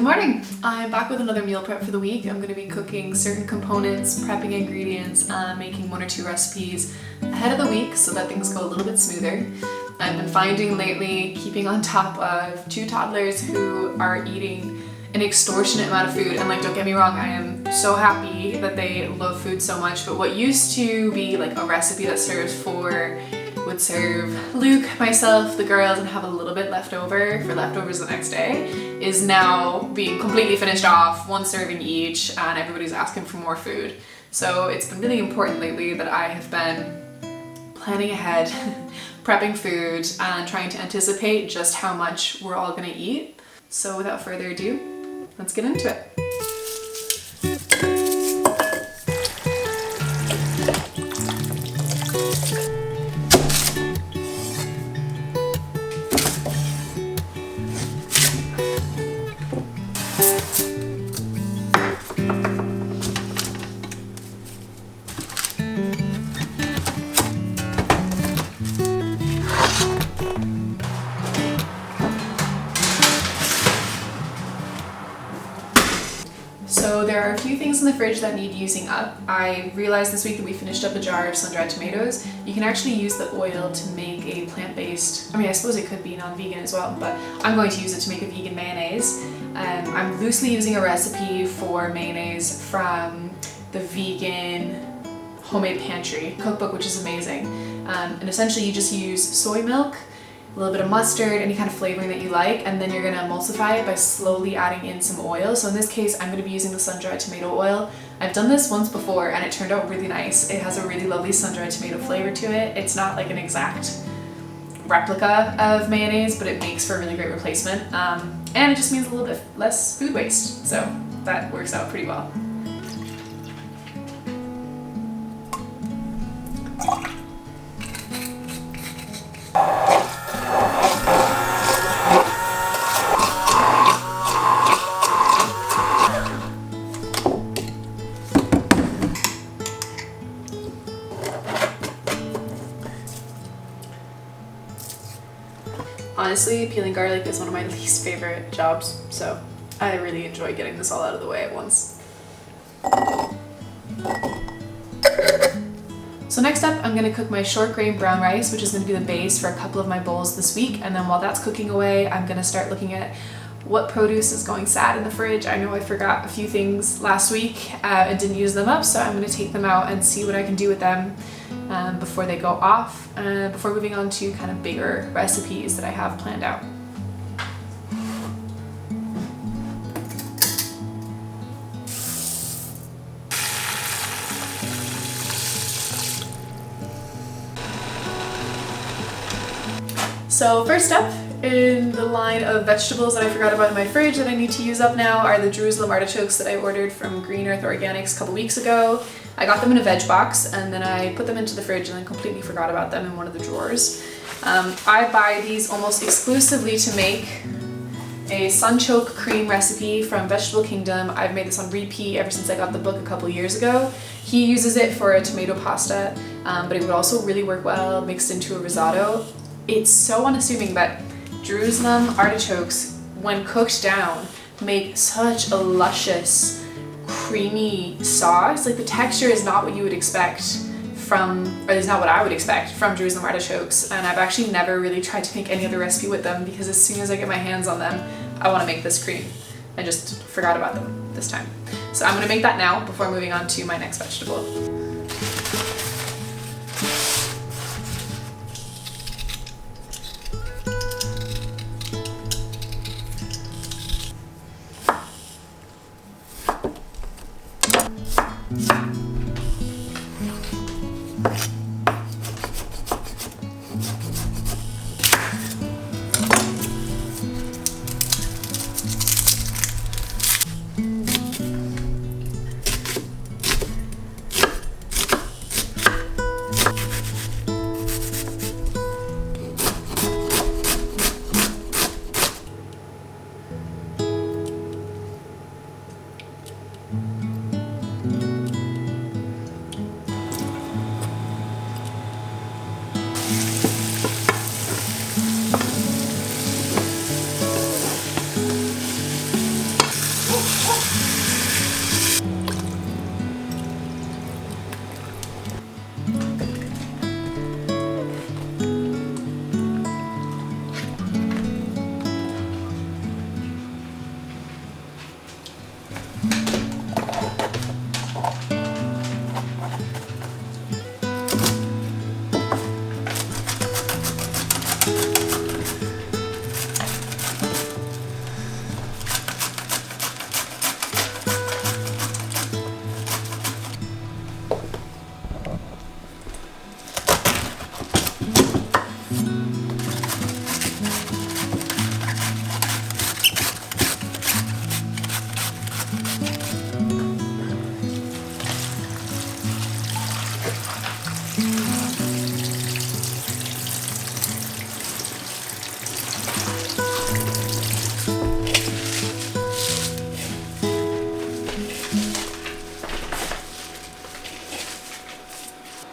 morning! I'm back with another meal prep for the week. I'm going to be cooking certain components, prepping ingredients, and making one or two recipes ahead of the week so that things go a little bit smoother. I've been finding lately keeping on top of two toddlers who are eating an extortionate amount of food, and don't get me wrong, I am so happy that they love food so much, but what used to be like a recipe that serves four would serve Luke, myself, the girls, and have a little bit left over for leftovers the next day is now being completely finished off, one serving each, and everybody's asking for more food. So it's been really important lately that I have been planning ahead, prepping food, and trying to anticipate just how much we're all gonna eat. So without further ado, let's get into it. So there are a few things in the fridge that need using up. I realized this week that we finished up a jar of sun-dried tomatoes. You can actually use the oil to make a plant-based, I suppose it could be non-vegan as well, but I'm going to use it to make a vegan mayonnaise. I'm loosely using a recipe for mayonnaise from the vegan homemade pantry cookbook, which is amazing. And essentially you just use soy milk, a little bit of mustard, any kind of flavoring that you like, and then you're gonna emulsify it by slowly adding in some oil. So in this case, I'm gonna be using the sun-dried tomato oil. I've done this once before and it turned out really nice. It has a really lovely sun-dried tomato flavor to it. It's not like an exact replica of mayonnaise, but it makes for a really great replacement. And it just means a little bit less food waste. So that works out pretty well. Honestly, peeling garlic is one of my least favorite jobs, so I really enjoy getting this all out of the way at once. So next up, I'm going to cook my short grain brown rice, which is going to be the base for a couple of my bowls this week, and then while that's cooking away, I'm going to start looking at what produce is going sad in the fridge. I know I forgot a few things last week and didn't use them up, so I'm going to take them out and see what I can do with them before they go off, before moving on to kind of bigger recipes that I have planned out. So first up in the line of vegetables that I forgot about in my fridge that I need to use up now are the Jerusalem artichokes that I ordered from Green Earth Organics a couple weeks ago. I got them in a veg box and then I put them into the fridge and then completely forgot about them in one of the drawers. I buy these almost exclusively to make a sunchoke cream recipe from Vegetable Kingdom. I've made this on repeat ever since I got the book a couple years ago. He uses it for a tomato pasta, but it would also really work well mixed into a risotto. It's so unassuming, but Jerusalem artichokes, when cooked down, make such a luscious, creamy sauce. Like the texture is not what you would expect from, or is not what I would expect from Jerusalem artichokes, and I've actually never really tried to make any other recipe with them because as soon as I get my hands on them, I want to make this cream. I just forgot about them this time. So I'm going to make that now before moving on to my next vegetable.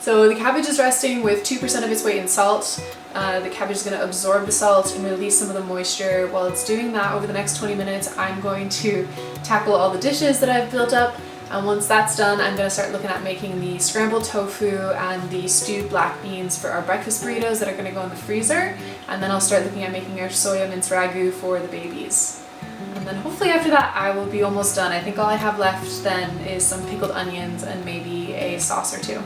So the cabbage is resting with 2% of its weight in salt. The cabbage is going to absorb the salt and release some of the moisture. While it's doing that, over the next 20 minutes, I'm going to tackle all the dishes that I've built up. And once that's done, I'm going to start looking at making the scrambled tofu and the stewed black beans for our breakfast burritos that are going to go in the freezer. And then I'll start looking at making our soya minced ragu for the babies. And then hopefully after that I will be almost done. I think all I have left then is some pickled onions and maybe a sauce or two.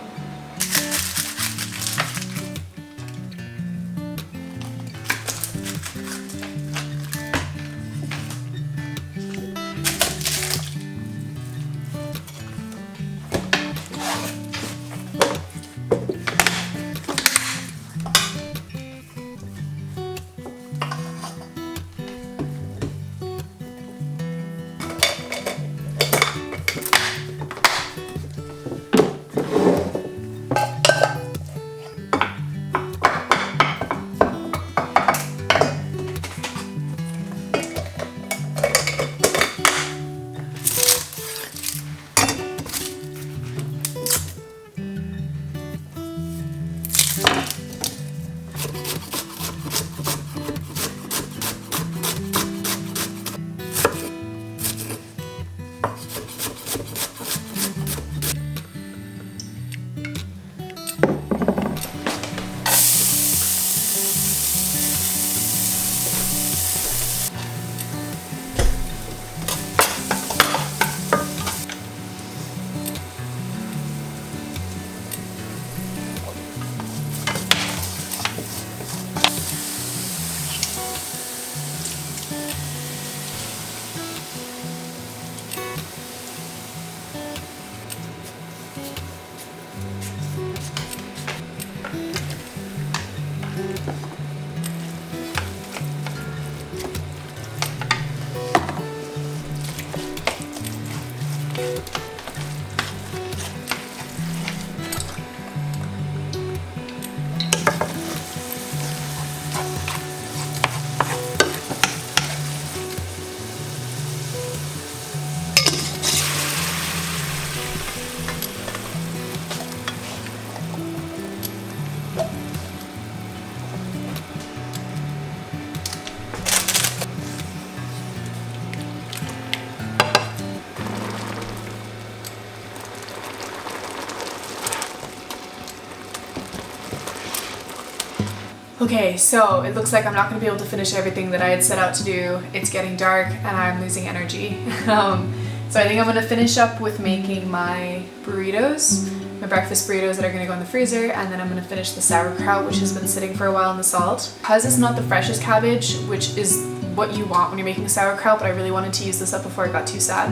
Okay, so it looks like I'm not going to be able to finish everything that I had set out to do. It's getting dark and I'm losing energy. So I think I'm going to finish up with making my burritos, my breakfast burritos that are going to go in the freezer, and then I'm going to finish the sauerkraut, which has been sitting for a while in the salt. Because it's not the freshest cabbage, which is what you want when you're making sauerkraut, but I really wanted to use this up before it got too sad,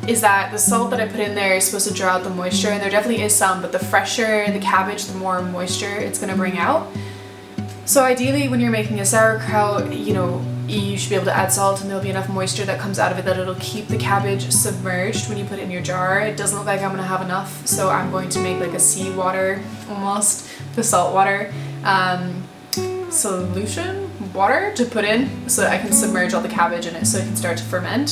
is that the salt that I put in there is supposed to draw out the moisture, and there definitely is some, but the fresher the cabbage, the more moisture it's going to bring out. So ideally when you're making a sauerkraut, you should be able to add salt and there'll be enough moisture that comes out of it that it'll keep the cabbage submerged when you put it in your jar. It doesn't look like I'm going to have enough, so I'm going to make like a seawater, almost, the salt water solution water to put in so that I can submerge all the cabbage in it so it can start to ferment.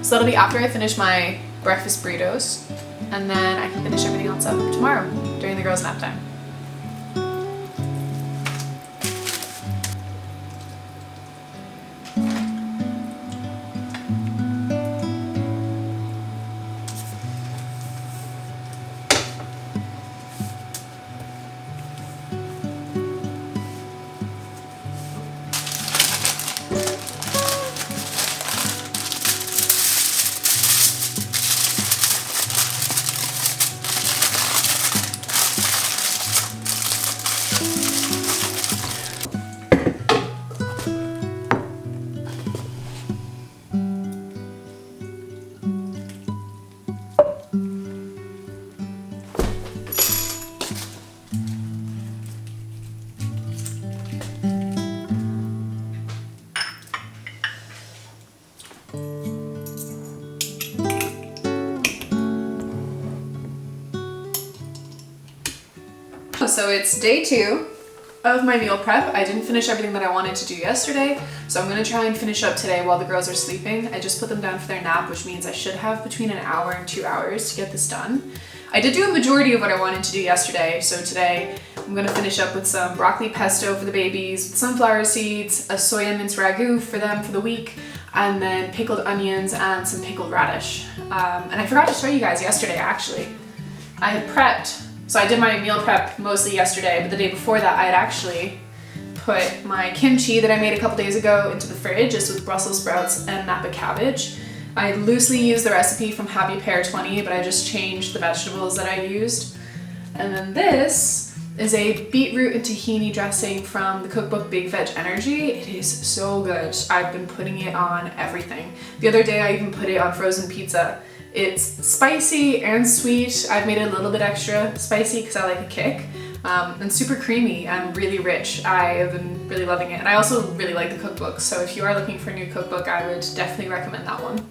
So that'll be after I finish my breakfast burritos, and then I can finish everything else up tomorrow during the girls' nap time. So it's day 2 of my meal prep. I didn't finish everything that I wanted to do yesterday, so I'm going to try and finish up today while the girls are sleeping. I just put them down for their nap, which means I should have between an hour and 2 hours to get this done. I did do a majority of what I wanted to do yesterday, so today I'm gonna finish up with some broccoli pesto for the babies, with sunflower seeds, a soya mince ragu for them for the week, and then pickled onions and some pickled radish. And I forgot to show you guys yesterday actually. I had prepped, so I did my meal prep mostly yesterday, but the day before that I had actually put my kimchi that I made a couple days ago into the fridge, just with Brussels sprouts and Napa cabbage. I loosely used the recipe from Happy Pear 20, but I just changed the vegetables that I used. And then this is a beetroot and tahini dressing from the cookbook Big Veg Energy. It is so good. I've been putting it on everything. The other day I even put it on frozen pizza. It's spicy and sweet. I've made it a little bit extra spicy because I like a kick. And super creamy and really rich. I have been really loving it. And I also really like the cookbook, so if you are looking for a new cookbook, I would definitely recommend that one.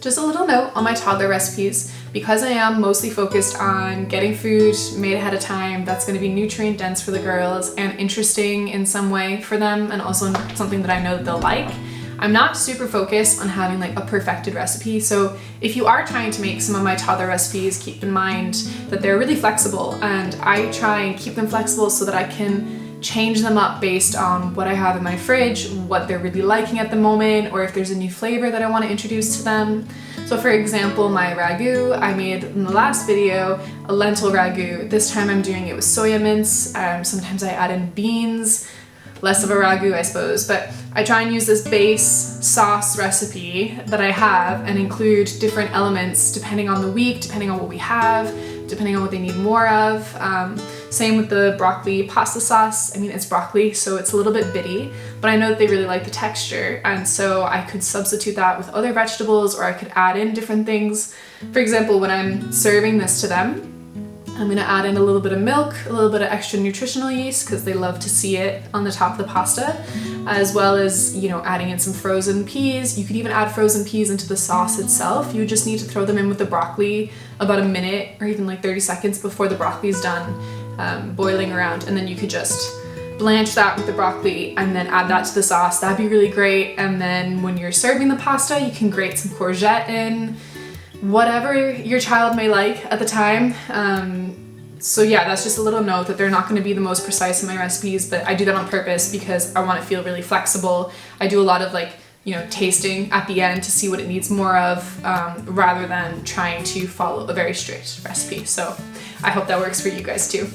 Just a little note on my toddler recipes, because I am mostly focused on getting food made ahead of time that's going to be nutrient dense for the girls and interesting in some way for them, and also something that I know that they'll like. I'm not super focused on having like a perfected recipe, so if you are trying to make some of my toddler recipes, keep in mind that they're really flexible, and I try and keep them flexible so that I can change them up based on what I have in my fridge, what they're really liking at the moment, or if there's a new flavor that I want to introduce to them. So for example, my ragu, I made in the last video a lentil ragu. This time I'm doing it with soya mince. Sometimes I add in beans, less of a ragu I suppose, but I try and use this base sauce recipe that I have and include different elements depending on the week, depending on what we have, depending on what they need more of. Same with the broccoli pasta sauce. I mean, it's broccoli, so it's a little bit bitty, but I know that they really like the texture, and so I could substitute that with other vegetables, or I could add in different things. For example, when I'm serving this to them, I'm gonna add in a little bit of milk, a little bit of extra nutritional yeast because they love to see it on the top of the pasta, as well as, you know, adding in some frozen peas. You could even add frozen peas into the sauce itself. You just need to throw them in with the broccoli about a minute or even like 30 seconds before the broccoli is done boiling around, and then you could just blanch that with the broccoli and then add that to the sauce. That'd be really great. And then when you're serving the pasta, you can grate some courgette in, whatever your child may like at the time. So yeah, that's just a little note that they're not going to be the most precise in my recipes, but I do that on purpose because I want to feel really flexible. I do a lot of like, you know, tasting at the end to see what it needs more of, rather than trying to follow a very strict recipe. So I hope that works for you guys too.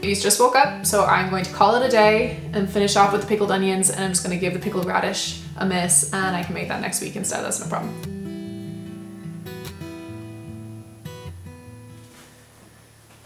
He's just woke up, so I'm going to call it a day and finish off with the pickled onions, and I'm just going to give the pickled radish a miss, and I can make that next week instead. That's no problem.